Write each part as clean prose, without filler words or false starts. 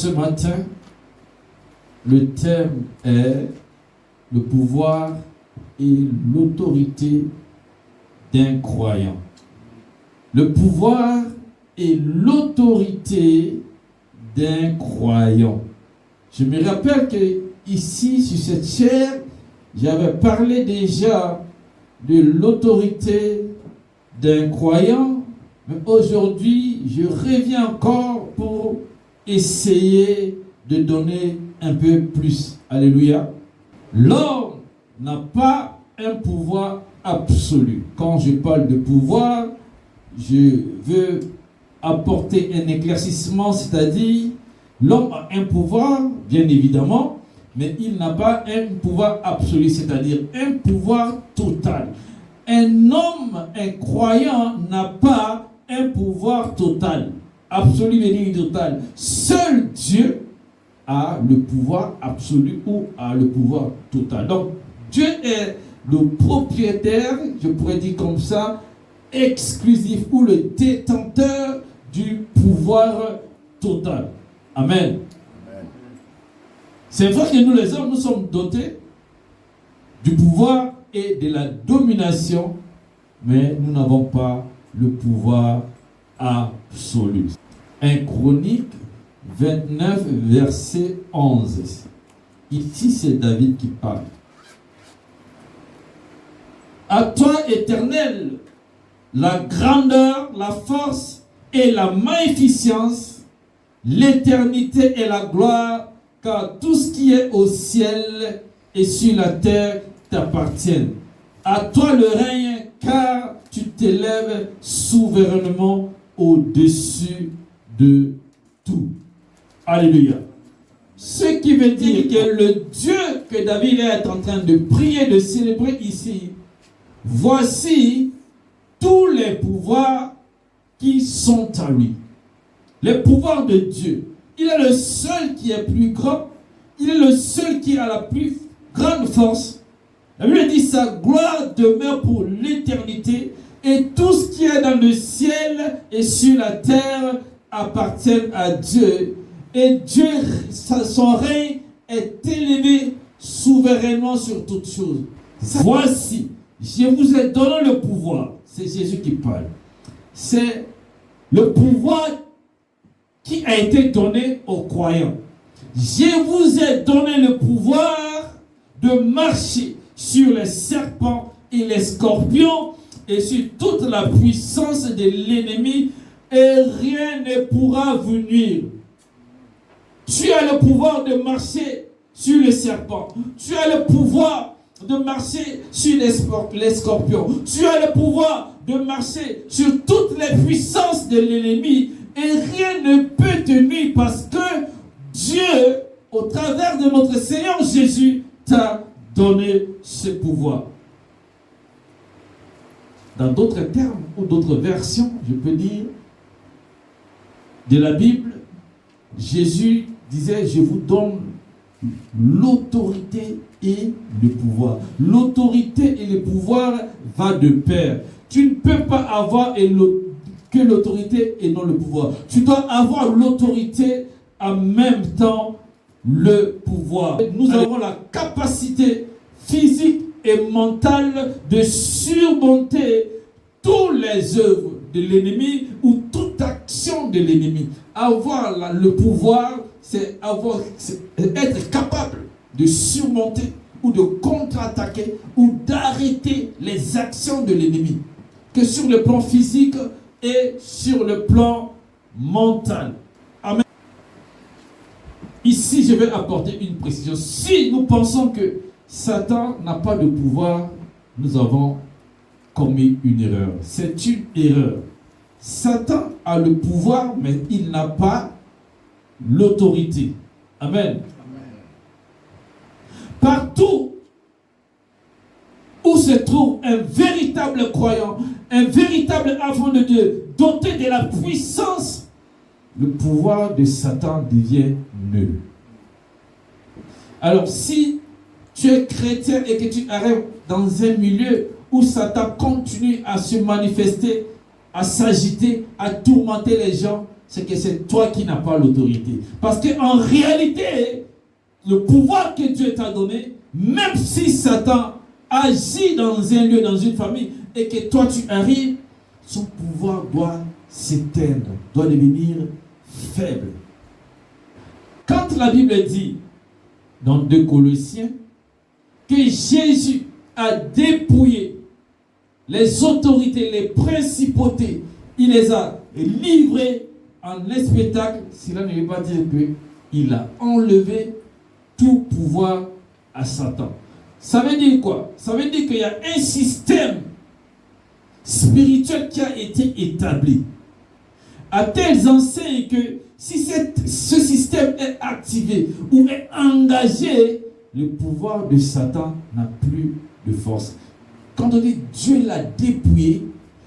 Ce matin, le thème est le pouvoir et l'autorité d'un croyant. Le pouvoir et l'autorité d'un croyant. Je me rappelle que ici, sur cette chaire, j'avais parlé déjà de l'autorité d'un croyant, mais aujourd'hui, je reviens encore pour essayer de donner un peu plus. Alléluia. L'homme n'a pas un pouvoir absolu. Quand je parle de pouvoir, je veux apporter un éclaircissement, c'est-à-dire l'homme a un pouvoir, bien évidemment, mais il n'a pas un pouvoir absolu, c'est-à-dire un pouvoir total. Un homme, un croyant, n'a pas un pouvoir total. Absolu veut dire total. Seul Dieu a le pouvoir absolu ou a le pouvoir total. Donc, Dieu est le propriétaire, je pourrais dire comme ça, exclusif ou le détenteur du pouvoir total. Amen. Amen. C'est vrai que nous les hommes, nous sommes dotés du pouvoir et de la domination, mais nous n'avons pas le pouvoir absolu. 1 Chronique 29, verset 11. Ici, c'est David qui parle. À toi, Éternel, la grandeur, la force et la magnificence, l'éternité et la gloire, car tout ce qui est au ciel et sur la terre t'appartiennent. À toi le règne, car tu t'élèves souverainement au-dessus de tout. Alléluia. Ce qui veut dire que le Dieu que David est en train de prier, de célébrer ici, voici tous les pouvoirs qui sont à lui. Les pouvoirs de Dieu. Il est le seul qui est plus grand. Il est le seul qui a la plus grande force. La Bible dit sa gloire demeure pour l'éternité et tout ce qui est dans le ciel et sur la terre appartient à Dieu. Et Dieu, son règne est élevé souverainement sur toutes choses. Voici, je vous ai donné le pouvoir. C'est Jésus qui parle. C'est le pouvoir qui a été donné aux croyants. Je vous ai donné le pouvoir de marcher sur les serpents et les scorpions et sur toute la puissance de l'ennemi et rien ne pourra vous nuire. Tu as le pouvoir de marcher sur les serpents. Tu as le pouvoir de marcher sur les scorpions. Tu as le pouvoir de marcher sur toutes les puissances de l'ennemi et rien ne peut te nuire parce que Dieu, au travers de notre Seigneur Jésus, t'a donné ce pouvoir. Dans d'autres termes ou d'autres versions, je peux dire, de la Bible, Jésus disait, je vous donne l'autorité et le pouvoir. L'autorité et le pouvoir va de pair. Tu ne peux pas avoir que l'autorité et non le pouvoir. Tu dois avoir l'autorité en même temps le pouvoir. Nous avons la capacité physique et mentale de surmonter toutes les œuvres de l'ennemi ou toute action de l'ennemi. Avoir le pouvoir, c'est être capable de surmonter ou de contre-attaquer ou d'arrêter les actions de l'ennemi, que sur le plan physique et sur le plan mental. Amen. Ici, je vais apporter une précision. Si nous pensons que Satan n'a pas de pouvoir, nous avons commis une erreur. C'est une erreur. Satan a le pouvoir, mais il n'a pas l'autorité. Amen. Amen. Partout où se trouve un véritable croyant, un véritable enfant de Dieu, doté de la puissance, le pouvoir de Satan devient nul. Alors si tu es chrétien et que tu arrives dans un milieu où Satan continue à se manifester, à s'agiter, à tourmenter les gens, c'est que c'est toi qui n'as pas l'autorité. Parce qu'en réalité, le pouvoir que Dieu t'a donné, même si Satan agit dans un lieu, dans une famille, et que toi tu arrives, son pouvoir doit s'éteindre, doit devenir faible. Quand la Bible dit, dans 2 Colossiens, que Jésus a dépouillé les autorités, les principautés, il les a livrés en un spectacle, cela ne veut pas dire qu'il a enlevé tout pouvoir à Satan. Ça veut dire quoi? Ça veut dire qu'il y a un système spirituel qui a été établi à telles enseignes que si ce système est activé ou est engagé, le pouvoir de Satan n'a plus de force. Quand on dit Dieu l'a dépouillé,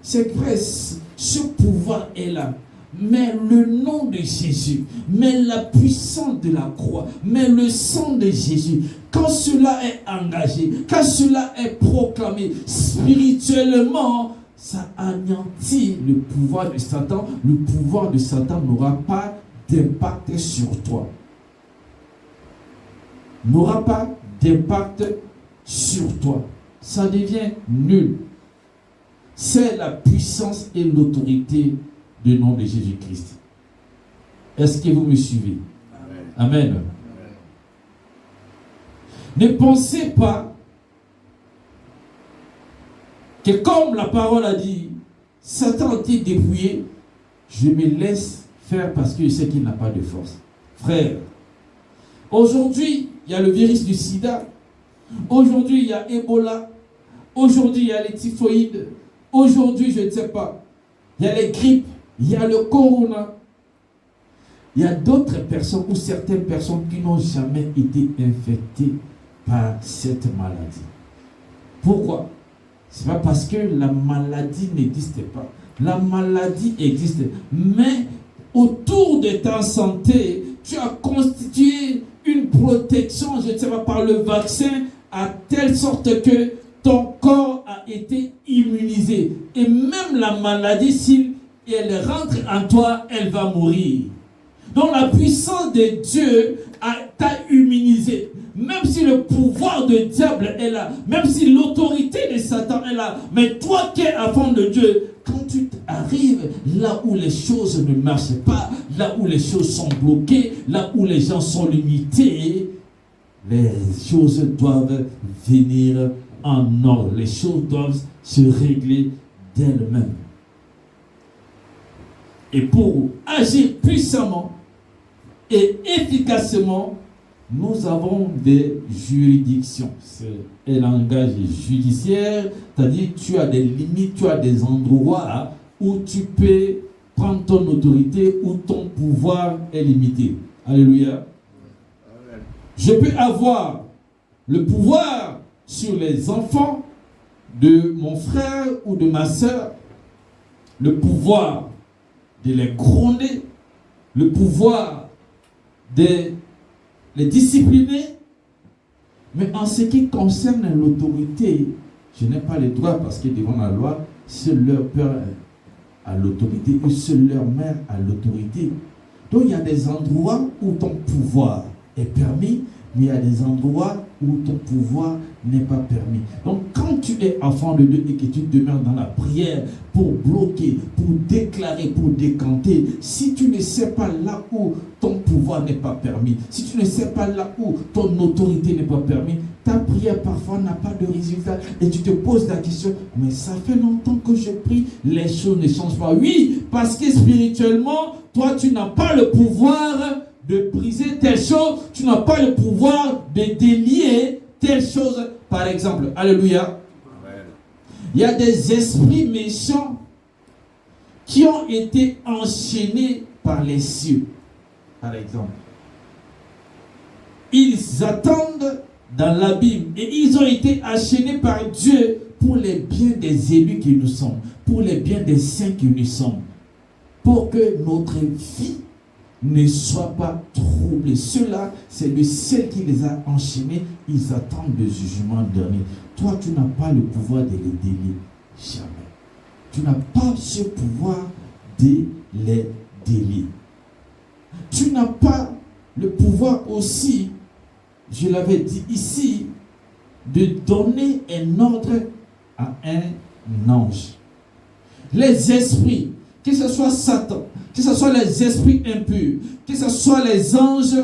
c'est vrai, ce pouvoir est là. Mais le nom de Jésus, mais la puissance de la croix, mais le sang de Jésus, quand cela est engagé, quand cela est proclamé spirituellement, ça anéantit le pouvoir de Satan. Le pouvoir de Satan n'aura pas d'impact sur toi. N'aura pas d'impact sur toi. Ça devient nul. C'est la puissance et l'autorité du nom de Jésus-Christ. Est-ce que vous me suivez? Amen. Amen. Ne pensez pas que comme la parole a dit, Satan a été dépouillé, je me laisse faire parce que je sais qu'il n'a pas de force. Frère, aujourd'hui, il y a le virus du sida. Aujourd'hui, il y a Ebola. Aujourd'hui, il y a les typhoïdes. Aujourd'hui, je ne sais pas. Il y a les grippes. Il y a le corona. Il y a d'autres personnes ou certaines personnes qui n'ont jamais été infectées par cette maladie. Pourquoi? Ce n'est pas parce que la maladie n'existe pas. La maladie existe. Mais autour de ta santé, tu as constitué une protection, je ne sais pas, par le vaccin, à telle sorte que ton corps a été immunisé. Et même la maladie, si elle rentre en toi, elle va mourir. Donc la puissance de Dieu t'a immunisé. Même si le pouvoir du diable est là, même si l'autorité de Satan est là, mais toi qui es enfant de Dieu, quand tu arrives là où les choses ne marchent pas, là où les choses sont bloquées, là où les gens sont limités, les choses doivent venir en ordre. Les choses doivent se régler d'elles-mêmes. Et pour agir puissamment et efficacement, nous avons des juridictions. C'est un langage judiciaire, c'est-à-dire tu as des limites, tu as des endroits où tu peux prendre ton autorité, où ton pouvoir est limité. Alléluia. Je peux avoir le pouvoir sur les enfants de mon frère ou de ma soeur, le pouvoir de les gronder, le pouvoir de les discipliner, mais en ce qui concerne l'autorité, je n'ai pas le droit parce que devant la loi, seul leur père a l'autorité et seule leur mère a l'autorité. Donc il y a des endroits où ton pouvoir est permis, mais il y a des endroits où ton pouvoir n'est pas permis. Donc quand tu es enfant de Dieu et que tu demeures dans la prière pour bloquer, pour déclarer, pour décanter, si tu ne sais pas là où ton pouvoir n'est pas permis, si tu ne sais pas là où ton autorité n'est pas permise, ta prière parfois n'a pas de résultat et tu te poses la question, mais ça fait longtemps que je prie, les choses ne changent pas. Oui, parce que spirituellement, toi tu n'as pas le pouvoir de briser telle chose, tu n'as pas le pouvoir de délier telle chose. Par exemple, alléluia, il y a des esprits méchants qui ont été enchaînés par les cieux. Par exemple, ils attendent dans l'abîme et ils ont été enchaînés par Dieu pour les biens des élus que nous sommes, pour les biens des saints que nous sommes, pour que notre vie ne soit pas troublée. Ceux-là, c'est le ciel qui les a enchaînés. Ils attendent le jugement dernier. Toi, tu n'as pas le pouvoir de les délier. Jamais. Tu n'as pas ce pouvoir de les délier. Tu n'as pas le pouvoir aussi, je l'avais dit ici, de donner un ordre à un ange. Les esprits, que ce soit Satan, que ce soit les esprits impurs, que ce soit les anges,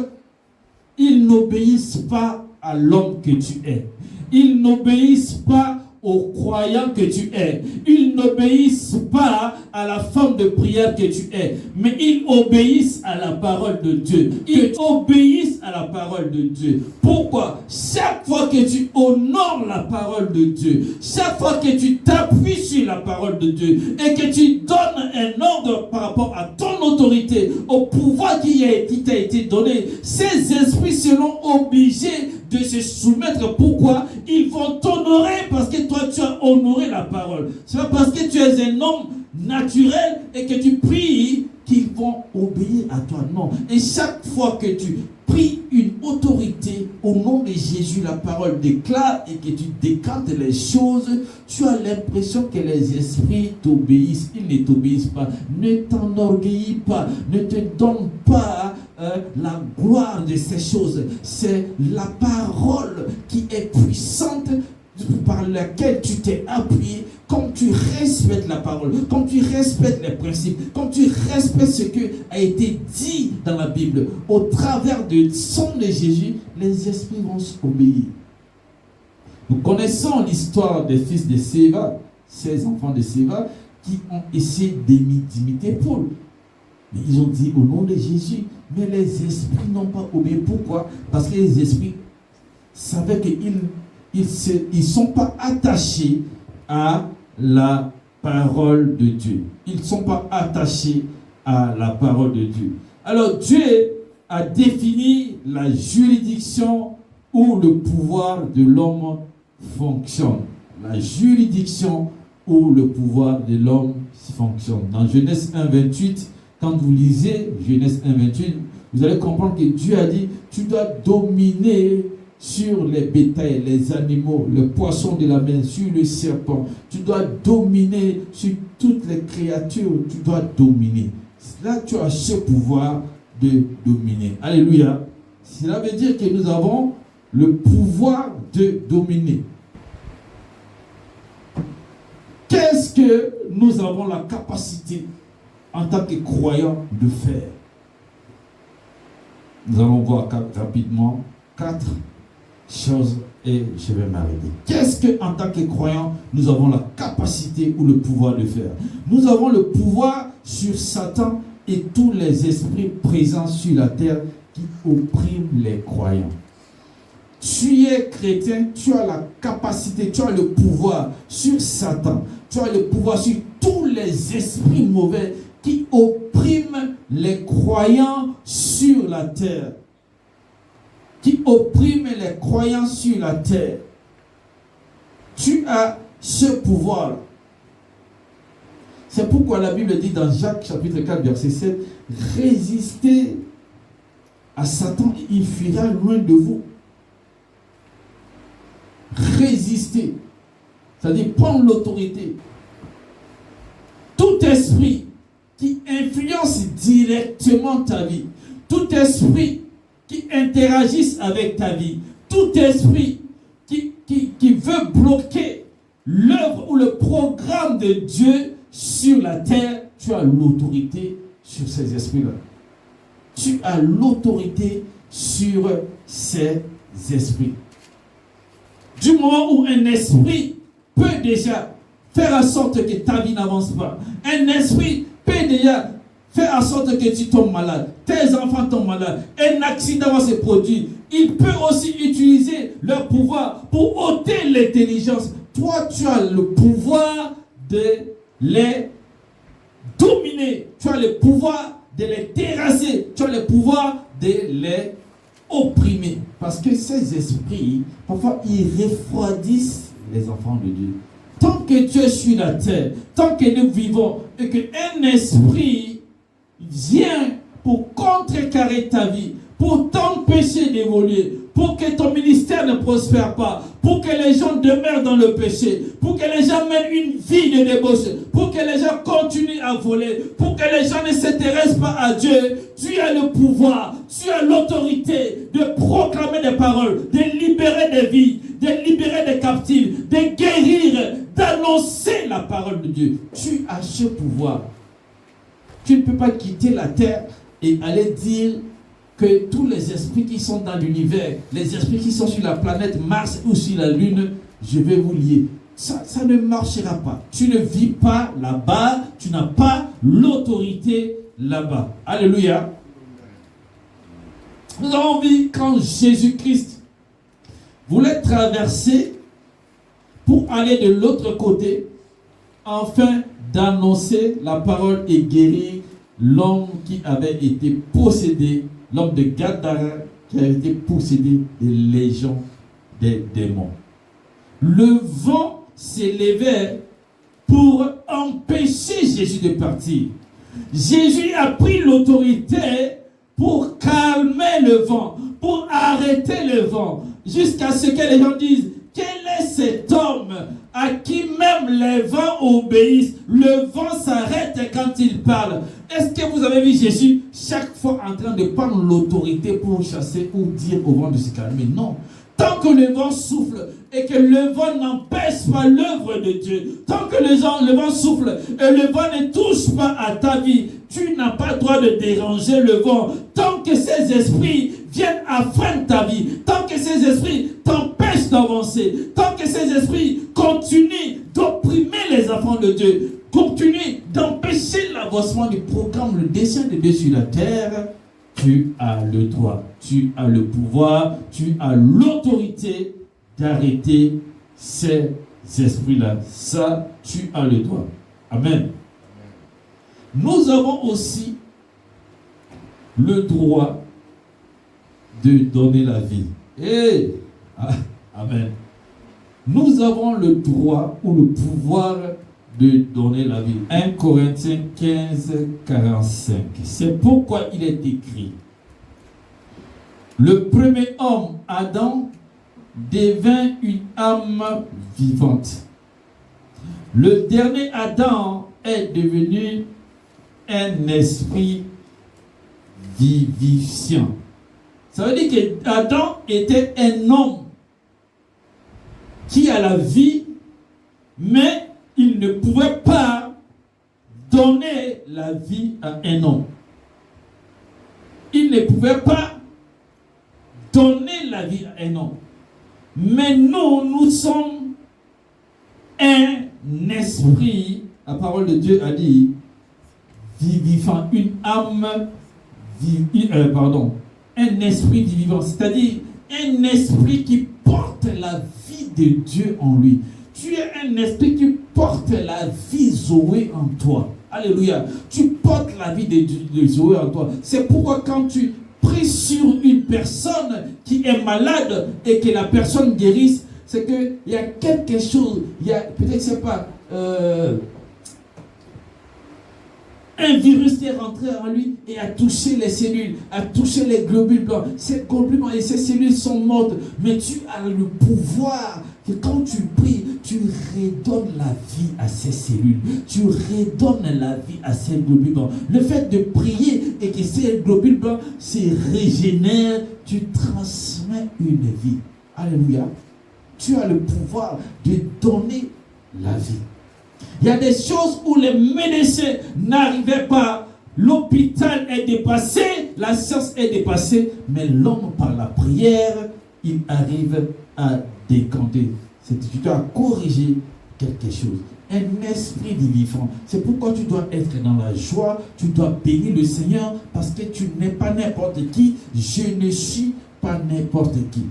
ils n'obéissent pas à l'homme que tu es. Ils n'obéissent pas aux croyants que tu es. Ils n'obéissent pas à la forme de prière que tu es, mais ils obéissent à la parole de Dieu. Ils obéissent à la parole de Dieu. Pourquoi? Chaque fois que tu honores la parole de Dieu, chaque fois que tu t'appuies sur la parole de Dieu et que tu donnes un ordre par rapport à ton autorité, au pouvoir qui t'a été donné, ces esprits seront obligés de se soumettre. Pourquoi? Ils vont t'honorer parce que toi tu as honoré la parole. C'est pas parce que tu es un homme naturel et que tu pries qu'ils vont obéir à toi. Non. Et chaque fois que tu pries une autorité au nom de Jésus, la parole déclare et que tu décantes les choses, tu as l'impression que les esprits t'obéissent. Ils ne t'obéissent pas. Ne t'enorgueillis pas. Ne te donne pas la gloire de ces choses. C'est la parole qui est puissante par laquelle tu t'es appuyé. Comme tu respectes la parole, comme tu respectes les principes, comme tu respectes ce qui a été dit dans la Bible, au travers du sang de Jésus, les esprits vont s'obéir. Nous connaissons l'histoire des fils de Séva, 16 enfants de Séva, qui ont essayé d'imiter Paul. Mais ils ont dit au nom de Jésus, mais les esprits n'ont pas obéi. Pourquoi? Parce que les esprits savaient qu'ils ne sont pas attachés à la parole de Dieu. Ils ne sont pas attachés à la parole de Dieu. Alors Dieu a défini la juridiction où le pouvoir de l'homme fonctionne. La juridiction où le pouvoir de l'homme fonctionne. Dans Genèse 1:28, quand vous lisez Genèse 1:28, vous allez comprendre que Dieu a dit, tu dois dominer sur les bétails, les animaux, le poisson de la mer, sur le serpent. Tu dois dominer sur toutes les créatures. Tu dois dominer. Là, tu as ce pouvoir de dominer. Alléluia. Cela veut dire que nous avons le pouvoir de dominer. Qu'est-ce que nous avons la capacité en tant que croyants de faire? Nous allons voir rapidement 4 choses et je vais m'arrêter. Qu'est-ce que en tant que croyants nous avons la capacité ou le pouvoir de faire? Nous avons le pouvoir sur Satan et tous les esprits présents sur la terre qui oppriment les croyants. Tu es chrétien, tu as la capacité, tu as le pouvoir sur Satan, tu as le pouvoir sur tous les esprits mauvais qui oppriment les croyants sur la terre. Qui opprime les croyants sur la terre. Tu as ce pouvoir. C'est pourquoi la Bible dit dans Jacques chapitre 4 verset 7, résistez à Satan et il fuira loin de vous. Résistez. C'est-à-dire prendre l'autorité. Tout esprit qui influence directement ta vie, tout esprit qui interagissent avec ta vie, tout esprit qui veut bloquer l'œuvre ou le programme de Dieu sur la terre, tu as l'autorité sur ces esprits-là. Tu as l'autorité sur ces esprits. Du moment où un esprit peut déjà faire en sorte que ta vie n'avance pas, un esprit peut déjà faire en sorte que tu tombes malade, tes enfants tombent malades, un accident va se produire. Il peut aussi utiliser leur pouvoir pour ôter l'intelligence. Toi, tu as le pouvoir de les dominer. Tu as le pouvoir de les terrasser. Tu as le pouvoir de les opprimer. Parce que ces esprits, parfois, ils refroidissent les enfants de Dieu. Tant que tu es sur la terre, tant que nous vivons, et qu'un esprit vient pour contrecarrer ta vie, pour t'empêcher d'évoluer, pour que ton ministère ne prospère pas, pour que les gens demeurent dans le péché, pour que les gens mènent une vie de débauche, pour que les gens continuent à voler, pour que les gens ne s'intéressent pas à Dieu. Tu as le pouvoir, tu as l'autorité de proclamer des paroles, de libérer des vies, de libérer des captifs, de guérir, d'annoncer la parole de Dieu. Tu as ce pouvoir. Tu ne peux pas quitter la terre et aller dire que tous les esprits qui sont dans l'univers, les esprits qui sont sur la planète Mars ou sur la Lune, je vais vous lier. Ça ne marchera pas. Tu ne vis pas là-bas, tu n'as pas l'autorité là-bas. Alléluia. Nous avons vu quand Jésus-Christ voulait traverser pour aller de l'autre côté, afin d'annoncer la parole et guérir l'homme qui avait été possédé, l'homme de Gadara qui avait été possédé des légions des démons. Le vent s'élevait pour empêcher Jésus de partir. Jésus a pris l'autorité pour calmer le vent, pour arrêter le vent, jusqu'à ce que les gens disent: quel est cet homme à qui même les vents obéissent? Le vent s'arrête quand il parle. Est-ce que vous avez vu Jésus chaque fois en train de prendre l'autorité pour chasser ou dire au vent de se calmer? Non. Tant que le vent souffle et que le vent n'empêche pas l'œuvre de Dieu, tant que le vent souffle et le vent ne touche pas à ta vie, tu n'as pas le droit de déranger le vent. Tant que ces esprits viennent affreindre ta vie, tant que ces esprits t'empêchent d'avancer, tant que ces esprits continuent d'opprimer les enfants de Dieu, continuent d'empêcher l'avancement du programme, le dessein de Dieu sur la terre, tu as le droit, tu as le pouvoir, tu as l'autorité d'arrêter ces esprits-là. Ça, tu as le droit. Amen. Nous avons aussi le droit de donner la vie. Hey! Amen. Nous avons le droit ou le pouvoir de donner la vie. 1 Corinthiens 15, 45. C'est pourquoi il est écrit: le premier homme, Adam, devint une âme vivante. Le dernier Adam est devenu un esprit vivifiant. Ça veut dire que Adam était un homme qui a la vie, mais il ne pouvait pas donner la vie à un homme. Il ne pouvait pas donner la vie à un homme. Mais nous sommes un esprit, la parole de Dieu a dit, vivifiant, une âme, un esprit vivant, c'est-à-dire un esprit qui porte la vie de Dieu en lui. Tu es un esprit qui porte la vie Zoé en toi. Alléluia. Tu portes la vie de Zoé en toi. C'est pourquoi quand tu pries sur une personne qui est malade et que la personne guérisse, c'est qu'il y a quelque chose, il y a peut-être, c'est pas, un virus qui est rentré en lui et a touché les cellules, a touché les globules blancs. Ces globules blancs et ces cellules sont mortes. Mais tu as le pouvoir que quand tu pries, tu redonnes la vie à ces cellules. Tu redonnes la vie à ces globules blancs. Le fait de prier et que ces globules blancs se régénèrent, tu transmets une vie. Alléluia. Tu as le pouvoir de donner la vie. Il y a des choses où les médecins n'arrivaient pas. L'hôpital est dépassé, la science est dépassée, mais l'homme, par la prière, il arrive à décanter. Tu dois corriger quelque chose. Un esprit vivant. C'est pourquoi tu dois être dans la joie, tu dois bénir le Seigneur, parce que tu n'es pas n'importe qui. Je ne suis pas n'importe qui.